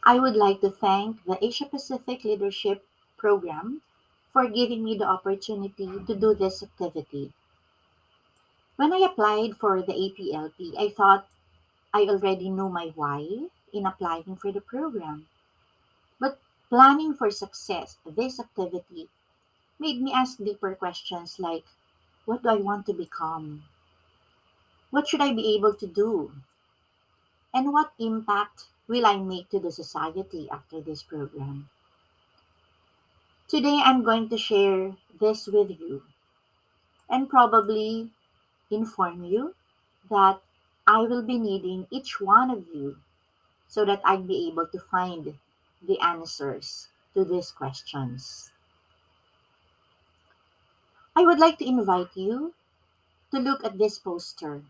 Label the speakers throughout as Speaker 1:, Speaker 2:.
Speaker 1: I would like to thank the Asia Pacific Leadership Program for giving me the opportunity to do this activity. When I applied for the APLP, I thought I already knew my why in applying for the program. But planning for success, this activity made me ask deeper questions like, what do I want to become? What should I be able to do? And what impact will I make to the society after this program? Today, I'm going to share this with you and probably inform you that I will be needing each one of you so that I'd be able to find the answers to these questions. I would like to invite you to look at this poster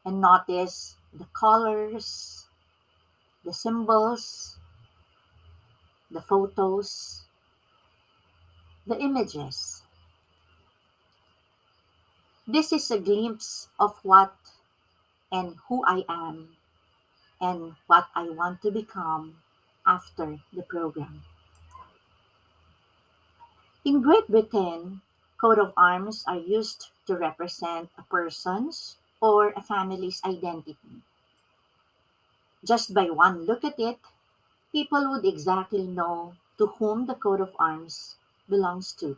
Speaker 1: and notice the colors, the symbols, the photos, the images. This is a glimpse of what and who I am and what I want to become after the program. In Great Britain, coat of arms are used to represent a person's or a family's identity. Just by one look at it, people would exactly know to whom the coat of arms belongs to.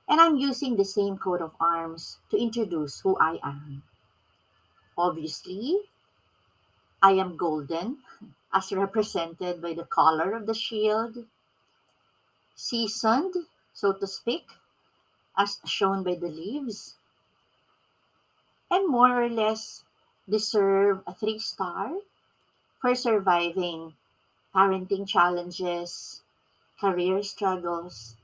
Speaker 1: And I'm using the same coat of arms to introduce who I am. Obviously, I am golden, as represented by the color of the shield, seasoned, so to speak, as shown by the leaves, and more or less deserve a 3 star for surviving parenting challenges, career struggles,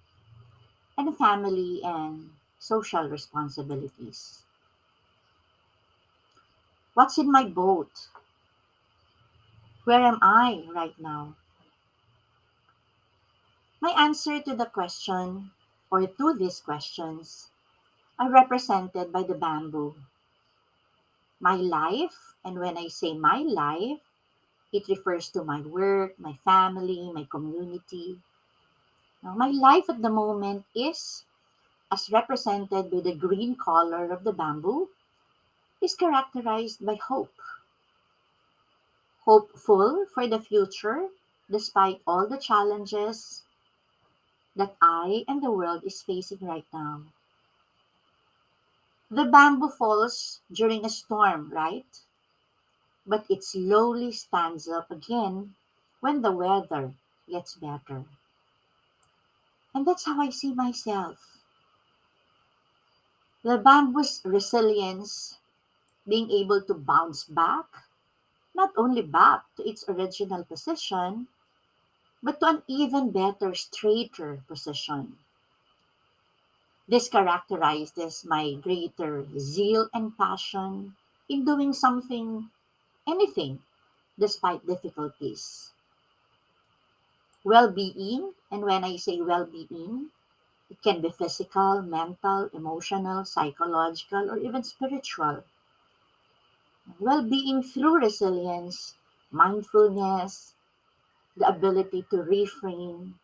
Speaker 1: and family and social responsibilities. What's in my boat? Where am I right now? My answer to the question, or to these questions, are represented by the bamboo. My life, and when I say my life, it refers to my work, my family, my community. Now, my life at the moment is, as represented by the green color of the bamboo, is characterized by hope. Hopeful for the future, despite all the challenges that I and the world is facing right now. The bamboo falls during a storm, right? But it slowly stands up again when the weather gets better. And that's how I see myself. The bamboo's resilience, being able to bounce back, not only back to its original position, but to an even better, straighter position. This characterizes my greater zeal and passion in doing something, anything, despite difficulties. Well being, and when I say well being, it can be physical, mental, emotional, psychological, or even spiritual. Well being through resilience, mindfulness, the ability to reframe.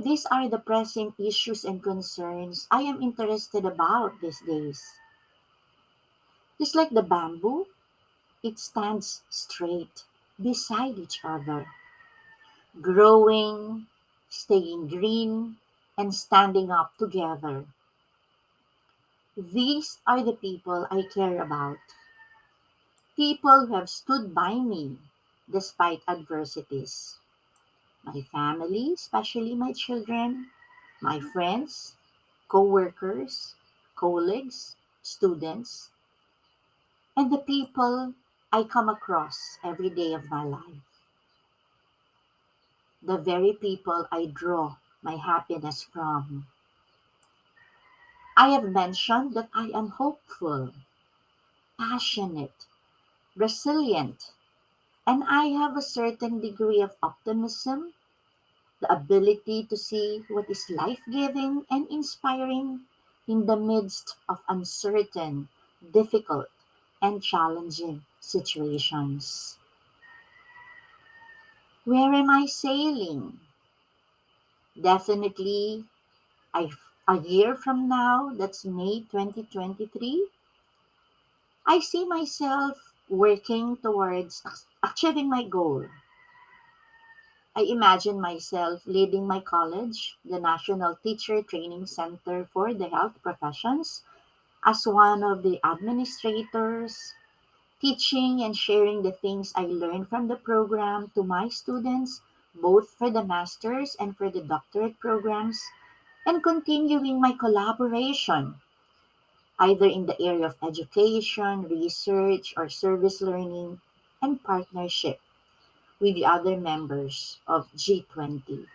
Speaker 1: These are the pressing issues and concerns I am interested about these days. Just like the bamboo, it stands straight beside each other, growing, staying green, and standing up together. These are the people I care about. People who have stood by me despite adversities. My family, especially my children, my friends, co-workers, colleagues, students, and the people I come across every day of my life. The very people I draw my happiness from. I have mentioned that I am hopeful, passionate, resilient, and I have a certain degree of optimism, the ability to see what is life giving and inspiring in the midst of uncertain, difficult, and challenging situations. Where am I sailing? Definitely I, a year from now, that's May 2023, I see myself working towards achieving my goal. I imagine myself leading my college, the National Teacher Training Center for the Health Professions, as one of the administrators, teaching and sharing the things I learned from the program to my students, both for the master's and for the doctorate programs, and continuing my collaboration, either in the area of education, research, or service learning, and partnership with the other members of G20.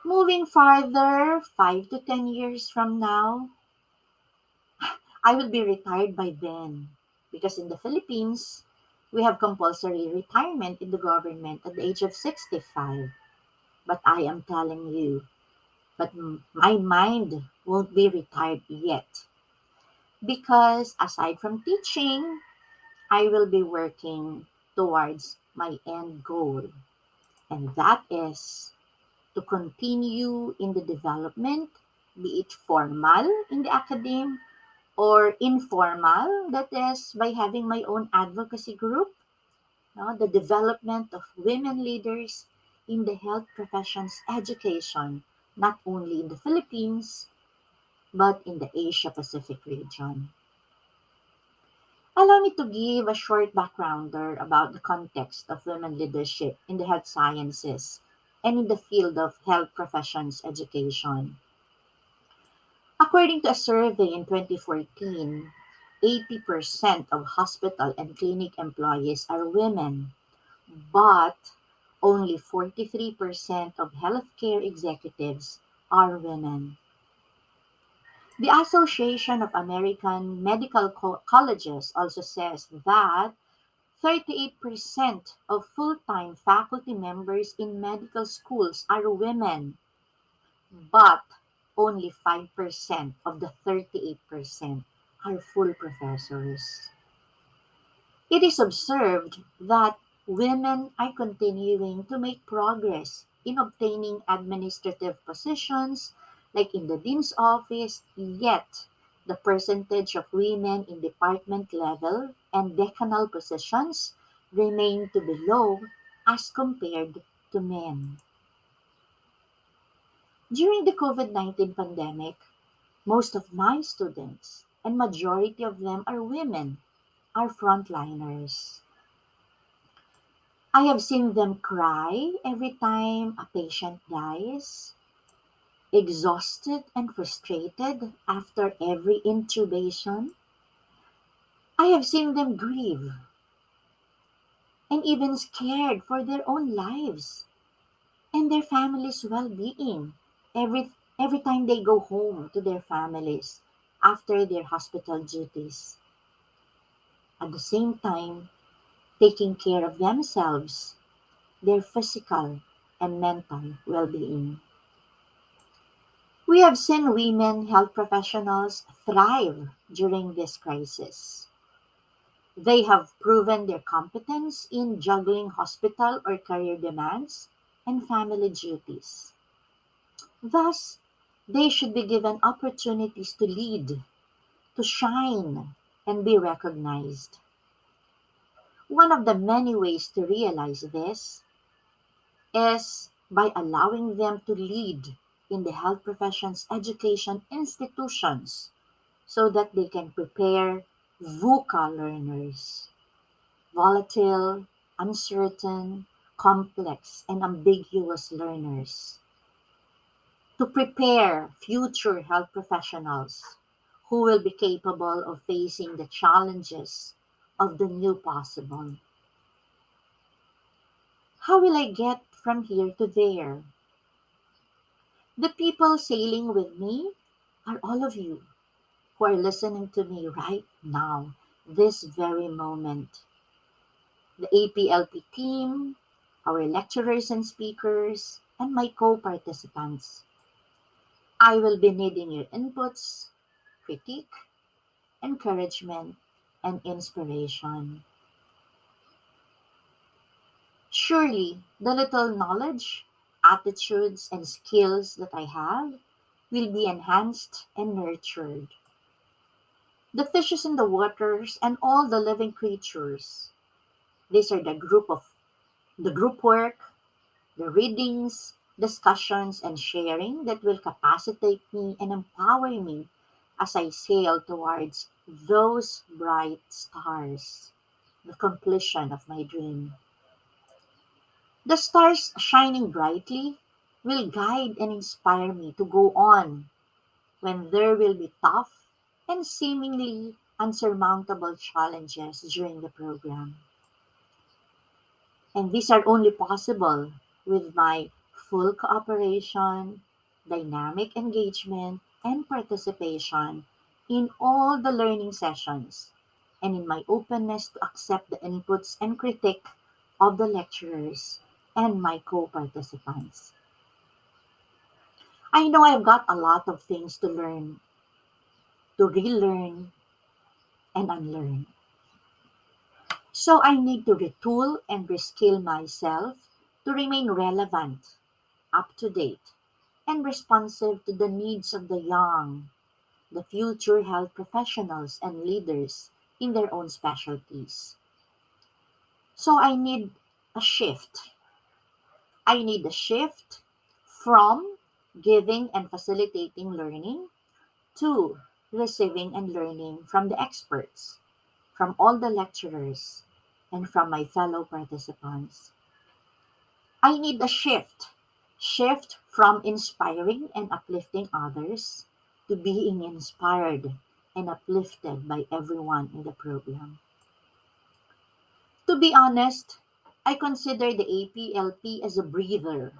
Speaker 1: Moving farther, 5 to 10 years from now, I will be retired by then. Because in the Philippines, we have compulsory retirement in the government at the age of 65. But I am telling you, my mind won't be retired yet. Because aside from teaching, I will be working towards my end goal. And that is to continue in the development, be it formal in the academe or informal, that is by having my own advocacy group, no, the development of women leaders in the health professions education, not only in the Philippines, but in the Asia Pacific region. Allow me to give a short backgrounder about the context of women leadership in the health sciences and in the field of health professions education. According to a survey in 2014, 80% of hospital and clinic employees are women, but only 43% of healthcare executives are women. The Association of American Medical Colleges also says that 38% of full-time faculty members in medical schools are women, but only 5% of the 38% are full professors. It is observed that women are continuing to make progress in obtaining administrative positions, like in the dean's office, yet the percentage of women in department level and decanal positions remain to be low as compared to men. During the COVID-19 pandemic, most of my students, and majority of them are women, are frontliners. I have seen them cry every time a patient dies, exhausted and frustrated after every intubation. I have seen them grieve and even scared for their own lives and their families' well-being every time they go home to their families after their hospital duties. At the same time, taking care of themselves, their physical and mental well-being. We have seen women health professionals thrive during this crisis. They have proven their competence in juggling hospital or career demands and family duties. Thus, they should be given opportunities to lead, to shine, and be recognized. One of the many ways to realize this is by allowing them to lead in the health professions education institutions so that they can prepare VUCA learners, volatile, uncertain, complex, and ambiguous learners, to prepare future health professionals who will be capable of facing the challenges of the new possible. How will I get from here to there? The people sailing with me are all of you who are listening to me right now, this very moment. The APLP team, our lecturers and speakers, and my co-participants. I will be needing your inputs, critique, encouragement, and inspiration. Surely the little knowledge, attitudes, and skills that I have will be enhanced and nurtured. The fishes in the waters and all the living creatures. These are the group work, the readings, discussions, and sharing that will capacitate me and empower me as I sail towards those bright stars, the completion of my dream. The stars shining brightly will guide and inspire me to go on when there will be tough and seemingly unsurmountable challenges during the program. And these are only possible with my full cooperation, dynamic engagement, and participation in all the learning sessions, and in my openness to accept the inputs and critique of the lecturers and my co participants. I know I've got a lot of things to learn, to relearn, and unlearn. So I need to retool and reskill myself to remain relevant, up to date, and responsive to the needs of the young, the future health professionals and leaders in their own specialties. So a shift. I need a shift from giving and facilitating learning to receiving and learning from the experts, from all the lecturers, and from my fellow participants. I need a shift from inspiring and uplifting others to being inspired and uplifted by everyone in the program. To be honest, I consider the APLP as a breather.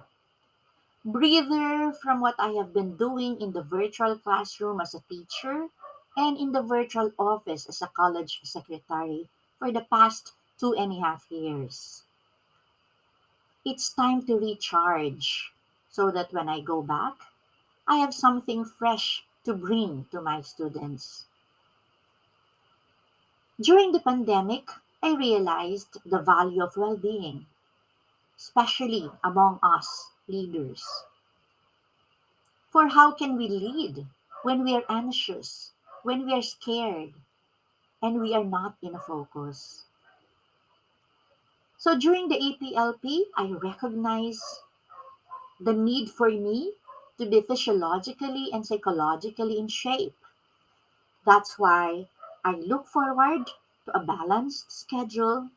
Speaker 1: Breather from what I have been doing in the virtual classroom as a teacher and in the virtual office as a college secretary for the past 2.5 years. It's time to recharge so that when I go back, I have something fresh to bring to my students. During the pandemic, I realized the value of well being, especially among us leaders. For how can we lead when we are anxious, when we are scared, and we are not in a focus? So during the APLP, I recognize the need for me to be physiologically and psychologically in shape. That's why I look forward to a balanced schedule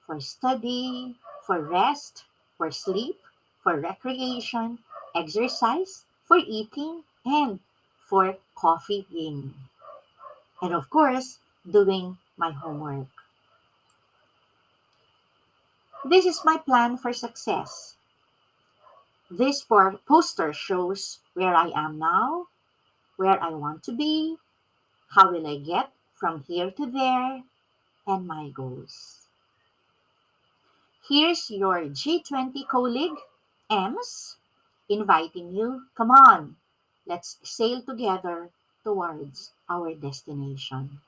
Speaker 1: for study, for rest, for sleep, for recreation, exercise, for eating, and for coffeeing. And of course, doing my homework. This is my plan for success. This poster shows where I am now, where I want to be, how will I get from here to there, and my goals. Here's your G20 colleague, Ems, inviting you. Come on, let's sail together towards our destination.